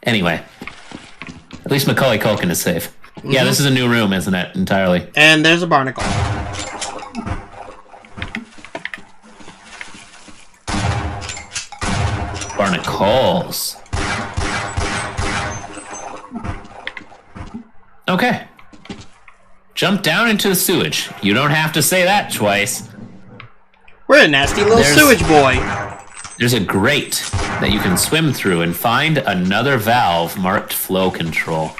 Anyway, at least Macaulay Culkin is safe. Mm-hmm. Yeah, this is a new room, isn't it? Entirely. And there's a barnacle. Barnacles. Okay. Jump down into the sewage. You don't have to say that twice. We're a nasty little sewage boy. There's a grate that you can swim through and find another valve marked flow control.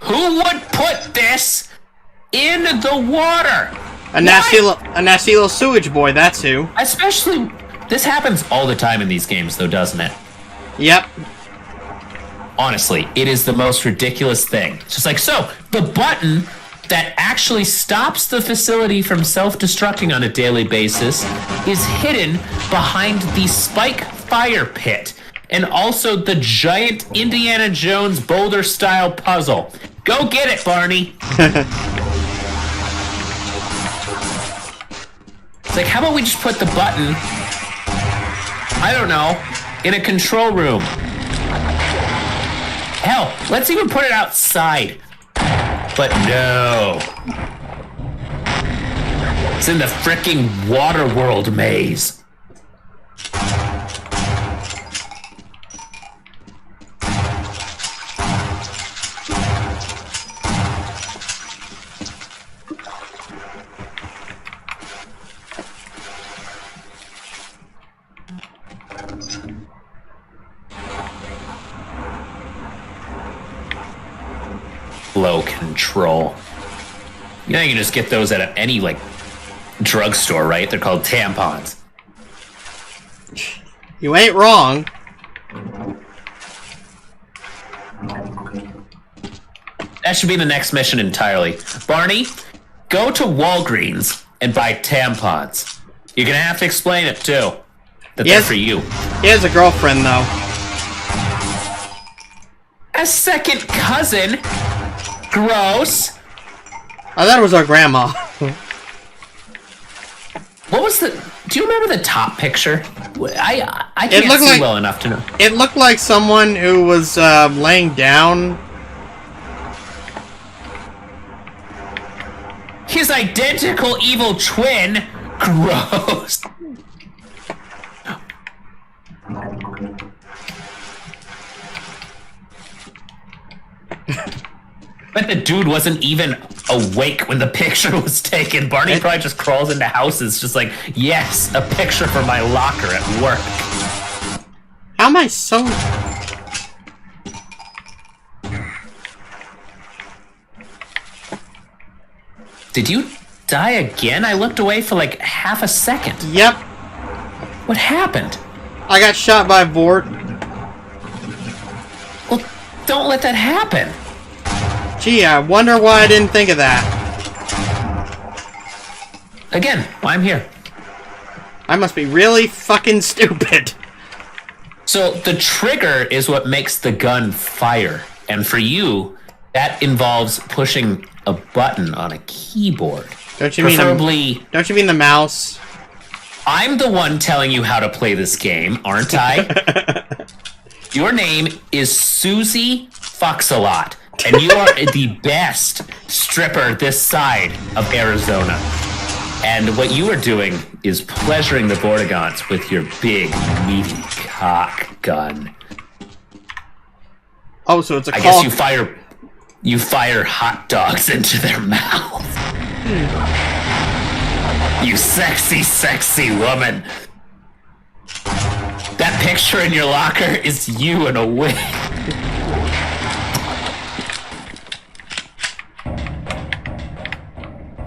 Who would put this in the water? A nasty little sewage boy, that's who. Especially, this happens all the time in these games, though, doesn't it? Yep. Honestly, it is the most ridiculous thing. It's just like, so, the button that actually stops the facility from self-destructing on a daily basis is hidden behind the spike fire pit and also the giant Indiana Jones boulder-style puzzle. Go get it, Barney! It's like, how about we just put the button, I don't know, in a control room? Hell, let's even put it outside. But no. It's in the frickin' Waterworld maze. Flow control. You know, you can just get those at any, like, drugstore, right? They're called tampons. You ain't wrong. That should be the next mission entirely. Barney, go to Walgreens and buy tampons. You're gonna have to explain it, too. That they're for you. He has a girlfriend, though. A second cousin? Gross. I thought it was our grandma. What was the... Do you remember the top picture? I can't see well enough to know. It looked like someone who was laying down. His identical evil twin? Gross. But the dude wasn't even awake when the picture was taken. Barney probably just crawls into houses just like, yes, a picture for my locker at work. How am I so... Did you die again? I looked away for like half a second. Yep. What happened? I got shot by a Vort. Well, don't let that happen. Gee, I wonder why I didn't think of that. Again, I'm here. I must be really fucking stupid. So the trigger is what makes the gun fire. And for you, that involves pushing a button on a keyboard. Don't you mean the mouse? I'm the one telling you how to play this game, aren't I? Your name is SUZIE FUKSALOT. And you are the best stripper this side of Arizona. And what you are doing is pleasuring the Vortigons with your big, meaty cock gun. Oh, so it's a I guess you fire hot dogs into their mouth. You sexy, sexy woman. That picture in your locker is you in a wig.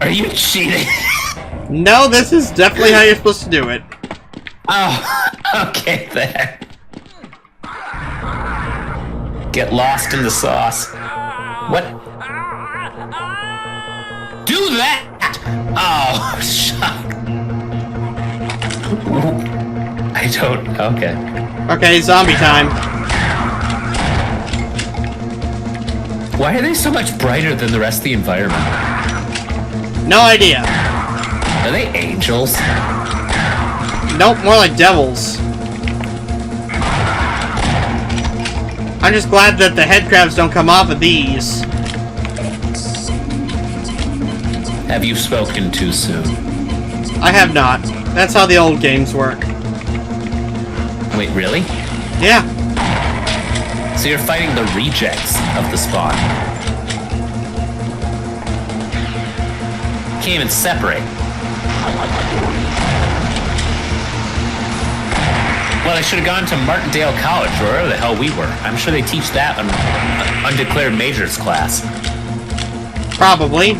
Are you cheating? No, this is definitely how you're supposed to do it. Oh, okay then. Get lost in the sauce. What? Do that! Oh, shut. I don't... Okay. Okay, zombie time. Why are they so much brighter than the rest of the environment? No idea. Are they angels? Nope, more like devils. I'm just glad that the head crabs don't come off of these. Have you spoken too soon? I have not. That's how the old games work. Wait, really? Yeah. So you're fighting the rejects of the spawn. Can't even separate. Well, I should have gone to Martindale College, or wherever the hell we were. I'm sure they teach that on undeclared majors class. Probably.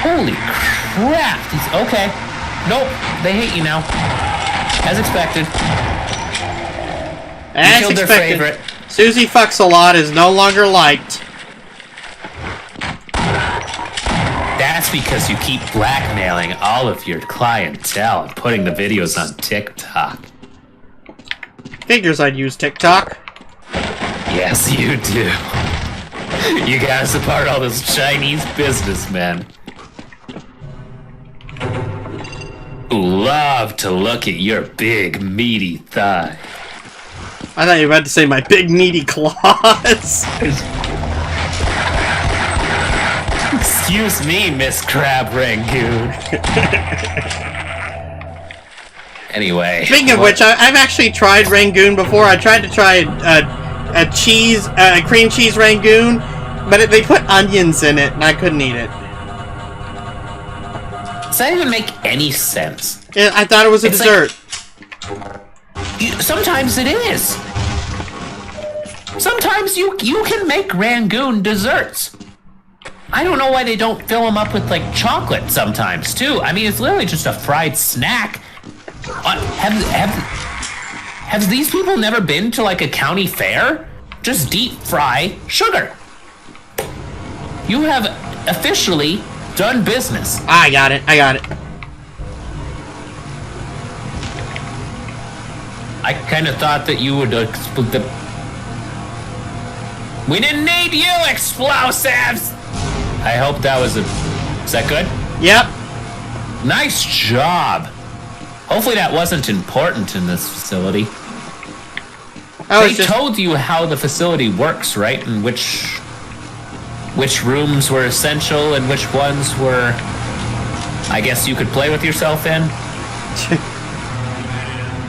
Holy crap! Okay. Nope, they hate you now. As expected. As killed their expected. favorite. SUZIE FUKSALOT is no longer liked. That's because you keep blackmailing all of your clientele and putting the videos on TikTok. Figures I'd use TikTok. Yes, you do. You gotta support all those Chinese businessmen who love to look at your big, meaty thigh. I thought you were about to say my big meaty claws. Excuse me, Miss Crab Rangoon. Anyway. Speaking of which, I've actually tried Rangoon before. I tried to try a cream cheese Rangoon, but they put onions in it, and I couldn't eat it. Does that even make any sense? I thought it was a dessert. Sometimes it is. Sometimes you can make Rangoon desserts. I don't know why they don't fill them up with, like, chocolate sometimes, too. I mean, it's literally just a fried snack. Have these people never been to, like, a county fair? Just deep fry sugar. You have officially done business. I got it. I kind of thought that you would We didn't need you, explosives! I hope that was Is that good? Yep. Nice job. Hopefully that wasn't important in this facility. They told you how the facility works, right? And which rooms were essential and which ones were, I guess you could play with yourself in?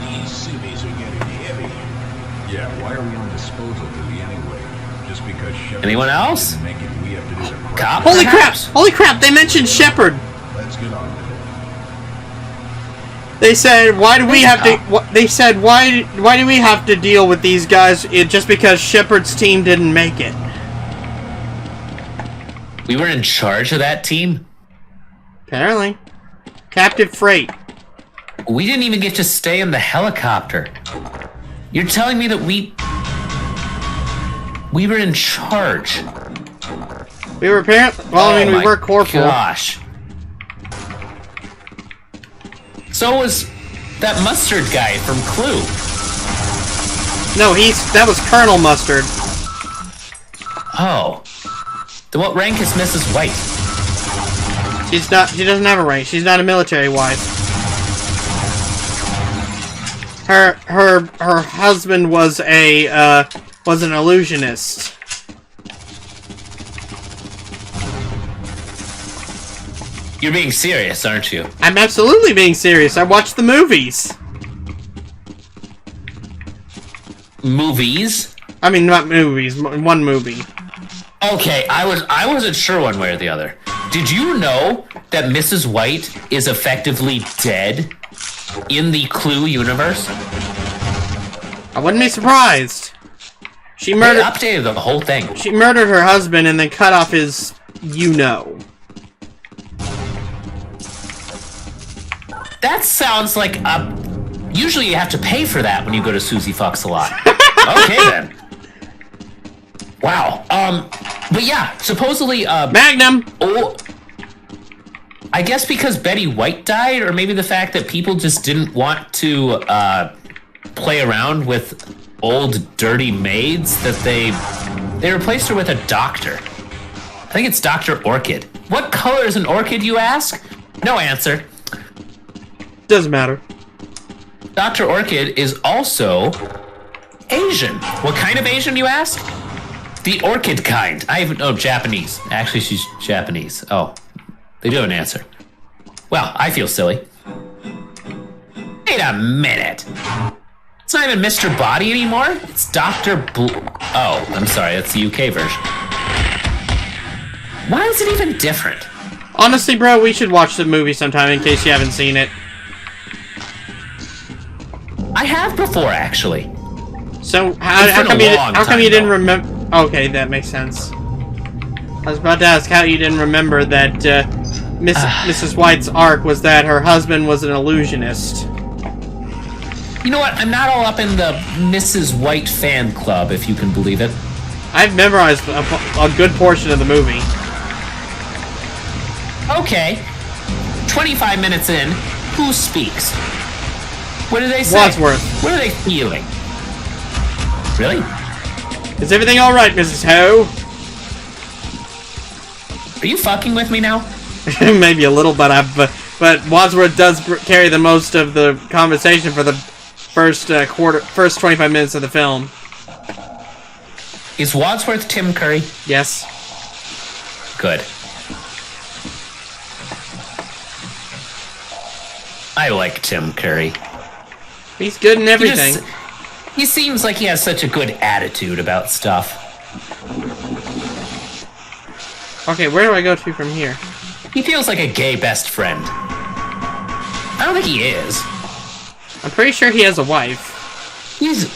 These civvies are getting heavy. Yeah, why are we on disposal duty anyway? Just because Shepard Anyone else? didn't make it, we have to do the Cop? Holy crap! perhaps? Holy crap! They mentioned Shepard. Let's get on with it. They said, "Why do we have to?" They said, "Why do we have to deal with these guys just because Shepard's team didn't make it?" We were in charge of that team? Apparently, captive freight. We didn't even get to stay in the helicopter. You're telling me that we were in charge? We were apparently. Well, I mean, we were corporal. Gosh. So was that Mustard guy from Clue. No, that was Colonel Mustard. Oh. Then what rank is Mrs. White? She's not. She doesn't have a rank. She's not a military wife. Her husband was an illusionist. You're being serious, aren't you? I'm absolutely being serious. I watched the movies. Movies? I mean, not movies. One movie. Okay, I wasn't sure one way or the other. Did you know that Mrs. White is effectively dead in the Clue universe? I wouldn't be surprised. She murdered. They updated the whole thing. She murdered her husband and then cut off his, That sounds like usually you have to pay for that when you go to SUZIE FUKSALOT. Okay then. Wow. But yeah, supposedly Magnum. Oh, I guess because Betty White died, or maybe the fact that people just didn't want to play around with old dirty maids, that they replaced her with a doctor. I think it's Dr. Orchid. What color is an orchid, you ask? No answer. Doesn't matter. Dr. Orchid is also Asian. What kind of Asian, you ask? The orchid kind. Japanese. Actually, she's Japanese. Oh, they do have an answer. Well, I feel silly. Wait a minute. It's not even Mr. Body anymore. It's Dr. Oh, I'm sorry. That's the UK version. Why is it even different? Honestly, bro, we should watch the movie sometime in case you haven't seen it. I have before, actually. So, how come you didn't remember? Okay, that makes sense. I was about to ask how you didn't remember that Mrs. White's arc was that her husband was an illusionist. You know what? I'm not all up in the Mrs. White fan club, if you can believe it. I've memorized a good portion of the movie. Okay. 25 minutes in, who speaks? What do they say? Wadsworth. What are they feeling? Really? Is everything alright, Mrs. Ho? Are you fucking with me now? Maybe a little, but Wadsworth does carry the most of the conversation for the first 25 minutes of the film. Is Wadsworth Tim Curry? Yes. Good. I like Tim Curry. He's good in everything. He seems like he has such a good attitude about stuff. Okay, where do I go to from here? He feels like a gay best friend. I don't think he is. I'm pretty sure he has a wife. He's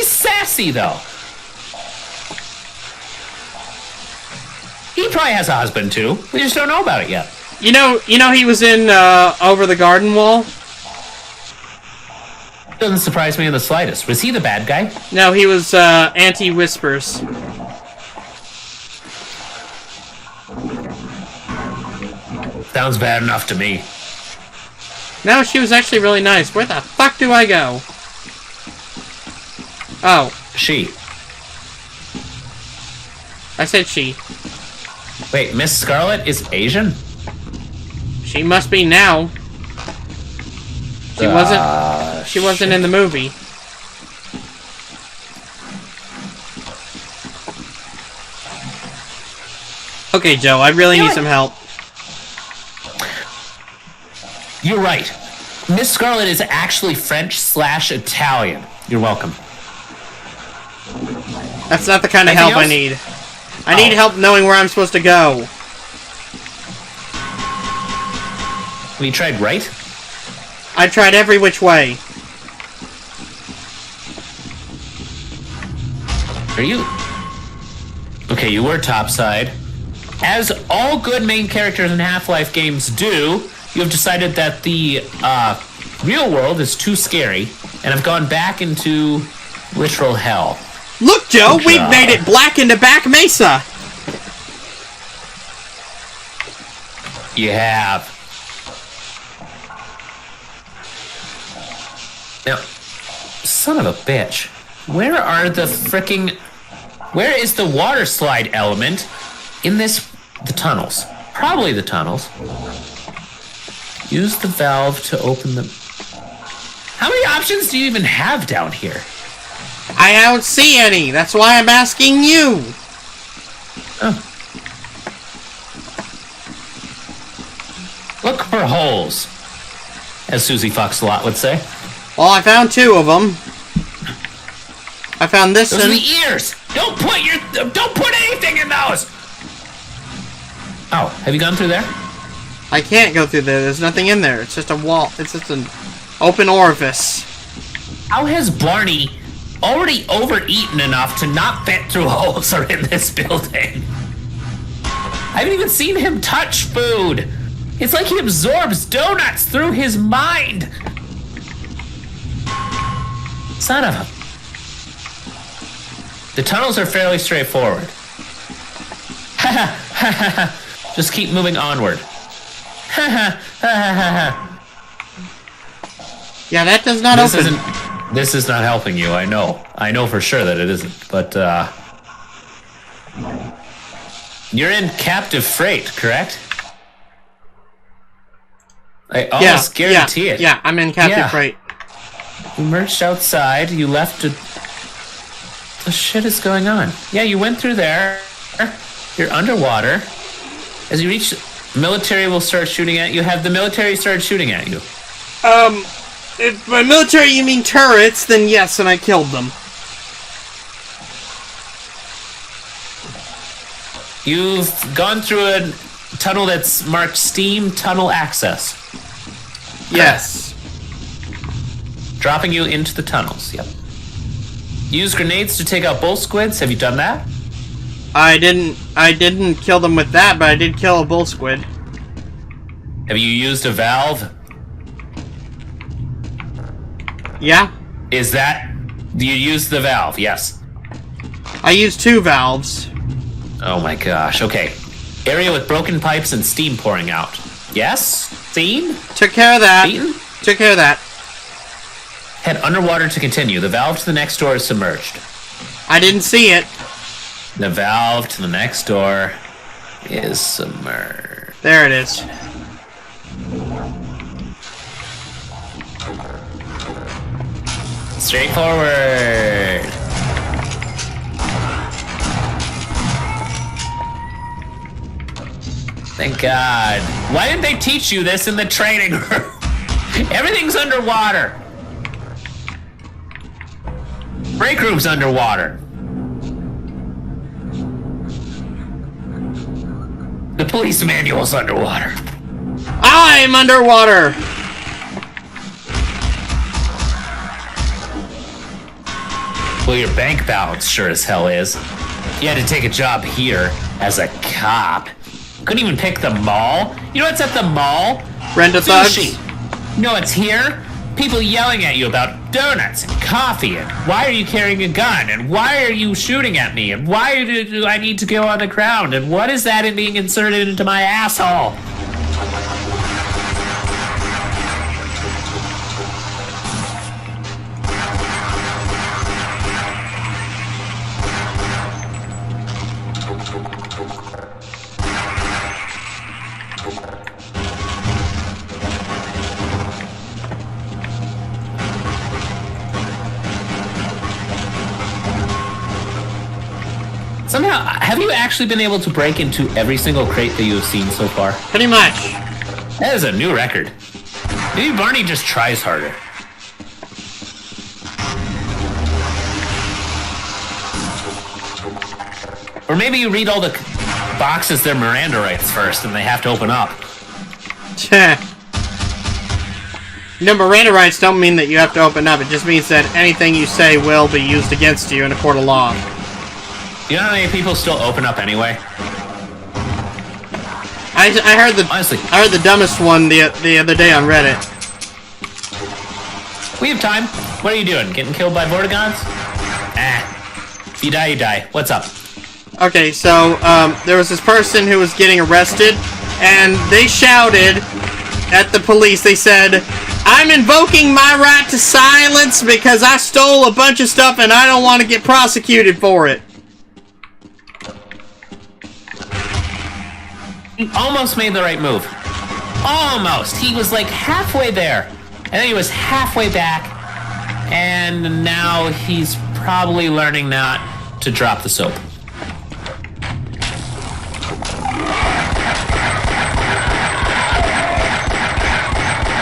sassy though. He probably has a husband too. We just don't know about it yet. You know he was in Over the Garden Wall? Doesn't surprise me in the slightest. Was he the bad guy? No, he was Auntie Whispers. Sounds bad enough to me. No, she was actually really nice. Where the fuck do I go? Oh. She. I said she. Wait, Miss Scarlet is Asian? She must be now. She wasn't in the movie. Okay, Joe, I really need some help. You're right. Miss Scarlet is actually French/Italian. You're welcome. That's not the kind of help I need. I need help knowing where I'm supposed to go. Have you tried right? I tried every which way. Are you... Okay, you were topside. As all good main characters in Half-Life games do, you have decided that the real world is too scary, and have gone back into literal hell. Look, Joe, we've made it black into Back Mesa. You have. Now, son of a bitch. Where are the frickin'... Where is the water slide element in this... The tunnels. Probably the tunnels. Use the valve to open them. How many options do you even have down here? I don't see any. That's why I'm asking you. Oh. Look for holes, as Susie FUKSALOT would say. Well, I found 2 of them. I found this Those one. are the ears. Don't put anything in those. Oh, have you gone through there? I can't go through there. There's nothing in there. It's just a wall. It's just an open orifice. How has Barney already overeaten enough to not fit through holes or in this building? I haven't even seen him touch food. It's like he absorbs donuts through his mind. Son of a... The tunnels are fairly straightforward. Just keep moving onward. Yeah, that does not open. This is not helping you, I know. I know for sure that it isn't, but, You're in captive freight, correct? I almost guarantee it. Yeah, I'm in captive freight. You emerged outside. You left. The shit is going on? Yeah, you went through there. You're underwater. As you reach, military will start shooting at you. Have the military started shooting at you? If by military you mean turrets, then yes, and I killed them. You've gone through a tunnel that's marked Steam Tunnel Access. Yes. Dropping you into the tunnels, yep. Use grenades to take out bull squids. Have you done that? I didn't kill them with that, but I did kill a bull squid. Have you used a valve? Yeah. Do you use the valve? Yes. I used 2 valves. Oh my gosh, okay. Area with broken pipes and steam pouring out. Yes? Seen? Took care of that. Seen? Took care of that. Head underwater to continue. The valve to the next door is submerged. I didn't see it. The valve to the next door is submerged. There it is. Straightforward. Thank God. Why didn't they teach you this in the training room? Everything's underwater. Break room's underwater. The police manual's underwater. I'm underwater. Well, your bank balance sure as hell is. You had to take a job here as a cop. Couldn't even pick the mall. You know what's at the mall? Rent a thugs. Sushi. You know what's here? People yelling at you about donuts and coffee and why are you carrying a gun and why are you shooting at me and why do I need to go on the ground and what is that in being inserted into my asshole? Somehow, have you actually been able to break into every single crate that you have seen so far? Pretty much. That is a new record. Maybe Barney just tries harder. Or maybe you read all the boxes their Miranda rights first and they have to open up. No, Miranda rights don't mean that you have to open up. It just means that anything you say will be used against you in a court of law. You know how many people still open up anyway? I heard the dumbest one the other day on Reddit. We have time. What are you doing? Getting killed by Vortigons? If you die, you die. What's up? Okay, so there was this person who was getting arrested, and they shouted at the police. They said, "I'm invoking my right to silence because I stole a bunch of stuff and I don't want to get prosecuted for it." He almost made the right move. Almost. He was like halfway there. And then he was halfway back. And now he's probably learning not to drop the soap.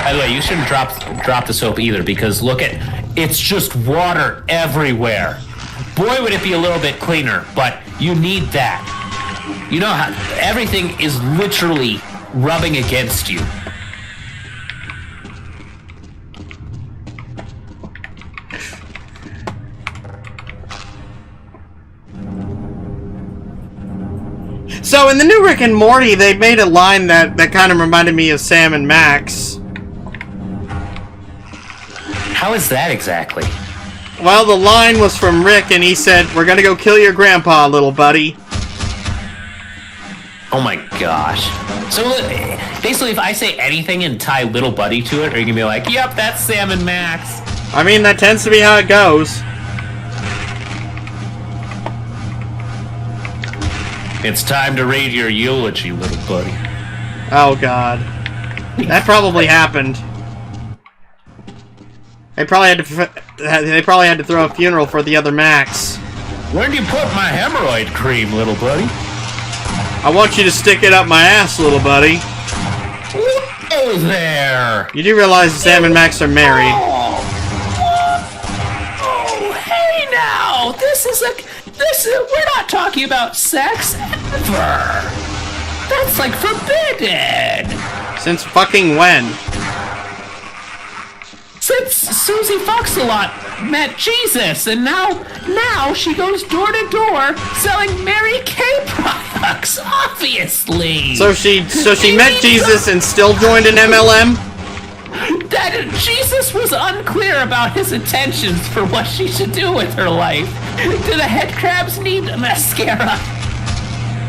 By the way, you shouldn't drop the soap either because look at, it's just water everywhere. Boy, would it be a little bit cleaner, but you need that. You know how everything is literally rubbing against you. So in the new Rick and Morty, they made a line that kind of reminded me of Sam and Max. How is that exactly? Well, the line was from Rick, and he said, "We're gonna go kill your grandpa, little buddy." Oh my gosh. So basically, if I say anything and tie little buddy to it, are you gonna be like, "Yep, that's Sam and Max"? I mean, that tends to be how it goes. It's time to read your eulogy, little buddy. Oh, God. That probably happened. They probably had to throw a funeral for the other Max. Where'd you put my hemorrhoid cream, little buddy? I want you to stick it up my ass, little buddy. Whoa there! You do realize Sam and Max are married. Oh, hey now! We're not talking about sex ever! That's like forbidden! Since fucking when? Since Susie FUKSALOT met Jesus, and now she goes door to door selling Mary Kay products, obviously! So she met Jesus and still joined an MLM? That Jesus was unclear about his intentions for what she should do with her life. Do the head crabs need mascara?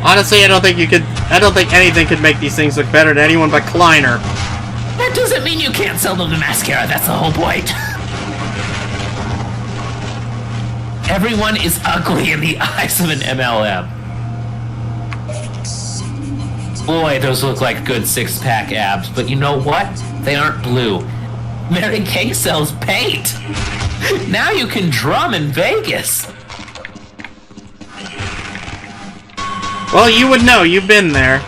Honestly, I don't think anything could make these things look better to anyone but Kleiner. That doesn't mean you can't sell them the mascara, that's the whole point. Everyone is ugly in the eyes of an MLM. Boy, those look like good six-pack abs, but you know what? They aren't blue. Mary Kay sells paint. Now you can drum in Vegas. Well, you would know. You've been there.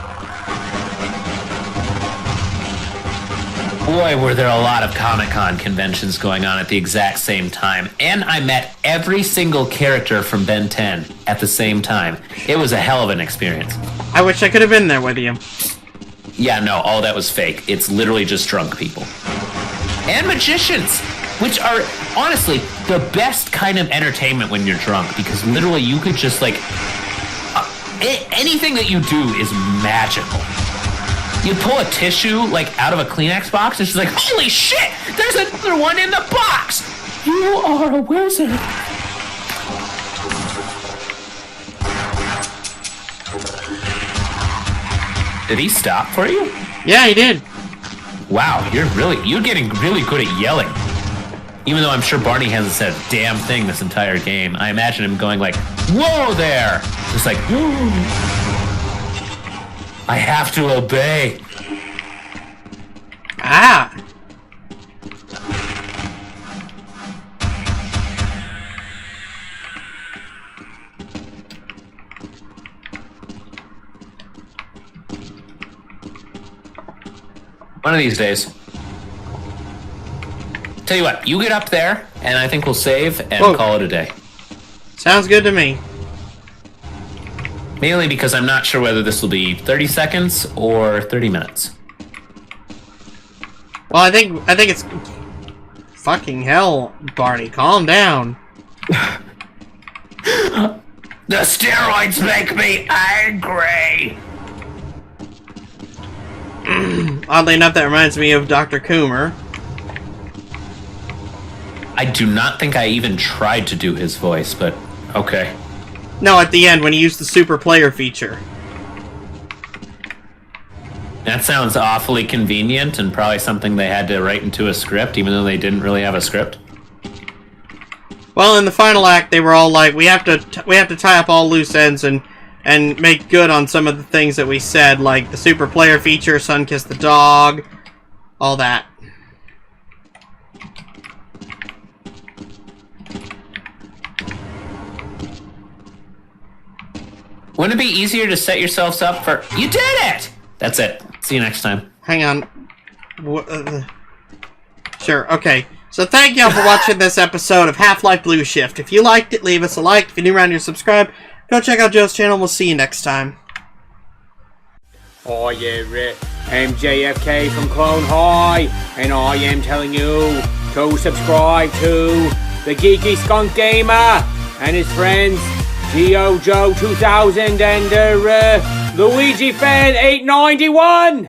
Boy, were there a lot of Comic-Con conventions going on at the exact same time. And I met every single character from Ben 10 at the same time. It was a hell of an experience. I wish I could have been there with you. Yeah, no, all that was fake. It's literally just drunk people. And magicians, which are, honestly, the best kind of entertainment when you're drunk, because literally you could just, like, anything that you do is magical. You pull a tissue, like, out of a Kleenex box, and she's like, holy shit, there's another one in the box! You are a wizard. Did he stop for you? Yeah, he did. Wow, you're getting really good at yelling. Even though I'm sure Barney hasn't said a damn thing this entire game, I imagine him going like, whoa there! Just like, whoa. I have to obey. Ah! One of these days. Tell you what, you get up there, and I think we'll save and call it a day. Sounds good to me. Mainly because I'm not sure whether this will be 30 seconds or 30 minutes. Well, I think it's... Fucking hell, Barney, calm down. The steroids make me angry! Oddly enough, that reminds me of Dr. Coomer. I do not think I even tried to do his voice, but okay. No, at the end, when he used the super player feature. That sounds awfully convenient and probably something they had to write into a script, even though they didn't really have a script. Well, in the final act, they were all like, we have to tie up all loose ends and make good on some of the things that we said, like the super player feature, Sun Kissed the Dog, all that. Wouldn't it be easier to set yourselves up for... You did it! That's it. See you next time. Hang on. Sure, okay. So thank y'all for watching this episode of Half-Life Blue Shift. If you liked it, leave us a like. If you're new around here, subscribe. Go check out Joe's channel. We'll see you next time. Hi there, MJFK from Clone High, and I am telling you to subscribe to the Geeky Skunk Gamer and his friends, Geo Joe 2000 and Luigi Fan 891.